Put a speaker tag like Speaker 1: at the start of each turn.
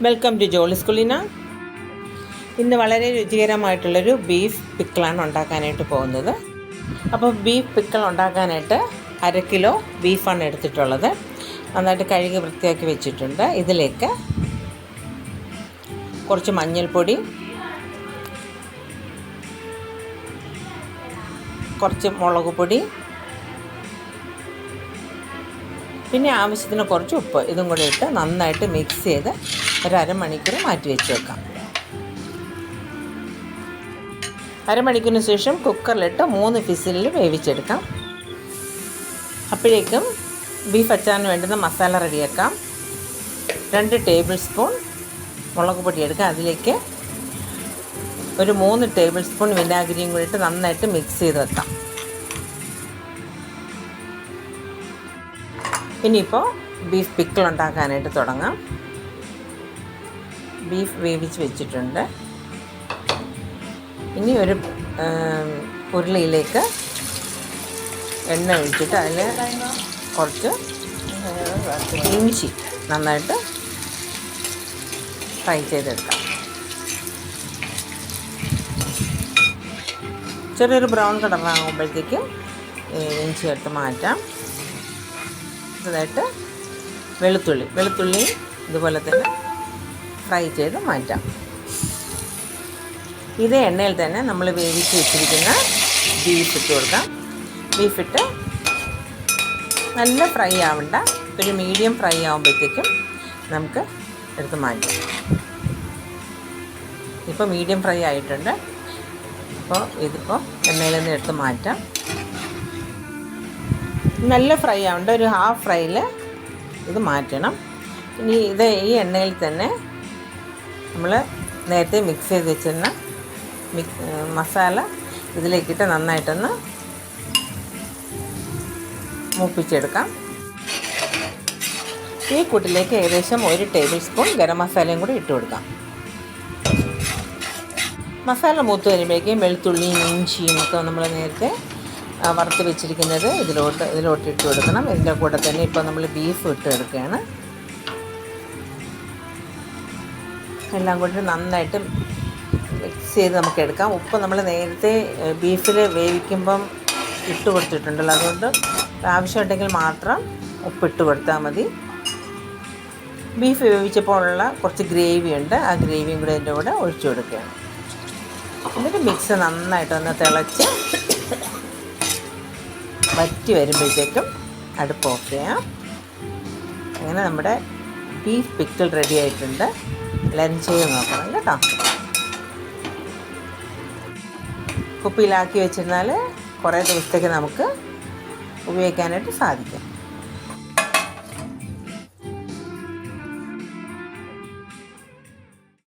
Speaker 1: Welcome to ജോളിസ് കുലീന. ഇന്ന് വളരെ രുചികരമായിട്ടുള്ളൊരു beef പിക്കിളാണ് ഉണ്ടാക്കാനായിട്ട് പോകുന്നത്. അപ്പോൾ ബീഫ് പിക്കിൾ ഉണ്ടാക്കാനായിട്ട് 1/2 കിലോ ബീഫാണ് എടുത്തിട്ടുള്ളത്. നന്നായിട്ട് കഴുകി വൃത്തിയാക്കി വെച്ചിട്ടുണ്ട്. ഇതിലേക്ക് കുറച്ച് മഞ്ഞൾപ്പൊടി, കുറച്ച് മുളക് പൊടി, പിന്നെ ആവശ്യത്തിന് കുറച്ച് ഉപ്പ്, ഇതും കൂടി ഇട്ട് നന്നായിട്ട് മിക്സ് ചെയ്ത് ഒരു അരമണിക്കൂർ മാറ്റി വെച്ച് വെക്കാം. അരമണിക്കൂറിന് ശേഷം കുക്കറിലിട്ട് 3 വിസിലിൽ വേവിച്ചെടുക്കാം. അപ്പോഴേക്കും ബീഫ് അച്ചാറിന് വേണ്ടുന്ന മസാല റെഡിയാക്കാം. 2 ടേബിൾ സ്പൂൺ മുളക് പൊടി എടുക്കാം. അതിലേക്ക് ഒരു 3 ടേബിൾ സ്പൂൺ വിനാഗിരിയും കൂടി ഇട്ട് നന്നായിട്ട് മിക്സ് ചെയ്ത് വെക്കാം. ഇനിയിപ്പോൾ ബീഫ് പിക്കിൾ ഉണ്ടാക്കാനായിട്ട് തുടങ്ങാം. ബീഫ് വേവിച്ച് വെച്ചിട്ടുണ്ട്. ഇനി ഒരു ഉരുളിയിലേക്ക് എണ്ണ ഒഴിച്ചിട്ട് അതിൽ കുറച്ച് ഇഞ്ചി നന്നായിട്ട് ഫ്രൈ ചെയ്തെടുക്കാം. ചെറിയൊരു ബ്രൗൺ കളറാകുമ്പോഴത്തേക്കും ഇഞ്ചി എടുത്ത് മാറ്റാം. അടുത്തതായിട്ട് വെളുത്തുള്ളി ഇതുപോലെ തന്നെ ഫ്രൈ ചെയ്ത് മാറ്റാം. ഇതേ എണ്ണയിൽ തന്നെ നമ്മൾ വേവിച്ച് വെച്ചിരിക്കുന്ന ബീഫ് ഇട്ട് കൊടുക്കാം. ബീഫിട്ട് നല്ല ഫ്രൈ ആവണ്ട, ഒരു മീഡിയം ഫ്രൈ ആകുമ്പോഴത്തേക്കും നമുക്ക് എടുത്ത് മാറ്റാം. ഇപ്പോൾ മീഡിയം ഫ്രൈ ആയിട്ടുണ്ട്. അപ്പോൾ ഇതിപ്പോൾ എണ്ണയിൽ നിന്ന് എടുത്ത് മാറ്റാം. നല്ല ഫ്രൈ ആവണ്ട, ഒരു ഹാഫ് ഫ്രൈയിൽ ഇത് മാറ്റണം. ഇനി ഈ എണ്ണയിൽ തന്നെ നമ്മൾ നേരത്തെ മിക്സ് ചെയ്ത് വെച്ചിരുന്ന മസാല ഇതിലേക്കിട്ട് നന്നായിട്ടൊന്ന് മൂപ്പിച്ചെടുക്കാം. ഈ കൂട്ടിലേക്ക് ഏകദേശം 1 ടേബിൾ സ്പൂൺ ഗരം മസാലയും കൂടി ഇട്ട് കൊടുക്കാം. മസാല മൂത്ത് വരുമ്പോഴേക്കും വെളുത്തുള്ളിയും ഇഞ്ചിയും ഒക്കെ നമ്മൾ നേരത്തെ വറുത്ത് വെച്ചിരിക്കുന്നത് ഇതിലോട്ട് ഇട്ട് കൊടുക്കണം. ഇതിൻ്റെ കൂടെ തന്നെ ഇപ്പോൾ നമ്മൾ ബീഫ് ഇട്ട് എടുക്കുകയാണ്. എല്ലാം കൂടി നന്നായിട്ട് മിക്സ് ചെയ്ത് നമുക്ക് എടുക്കാം. ഉപ്പ് നമ്മൾ നേരത്തെ ബീഫിൽ വേവിക്കുമ്പം ഇട്ട് കൊടുത്തിട്ടുണ്ടല്ലോ, അതുകൊണ്ട് ആവശ്യമുണ്ടെങ്കിൽ മാത്രം ഉപ്പിട്ട് കൊടുത്താൽ മതി. ബീഫ് വേവിച്ചപ്പോഴുള്ള കുറച്ച് ഗ്രേവി ഉണ്ട്, ആ ഗ്രേവിയും കൂടെ ഇതിൻ്റെ കൂടെ ഒഴിച്ചു കൊടുക്കുകയാണ്. എന്നിട്ട് മിക്സ് നന്നായിട്ടൊന്ന് തിളച്ച് വറ്റി വരുമ്പോഴത്തേക്കും അടുപ്പ് ഓഫ് ചെയ്യാം. അങ്ങനെ നമ്മുടെ ബീഫ് പിക്കിൾ റെഡി ആയിട്ടുണ്ട്. ലഞ്ച് ചെയ്ത് നോക്കണം കേട്ടോ. കുപ്പിയിലാക്കി വെച്ചിരുന്നാൽ കുറേ ദിവസത്തേക്ക് നമുക്ക് ഉപയോഗിക്കാനായിട്ട് സാധിക്കും.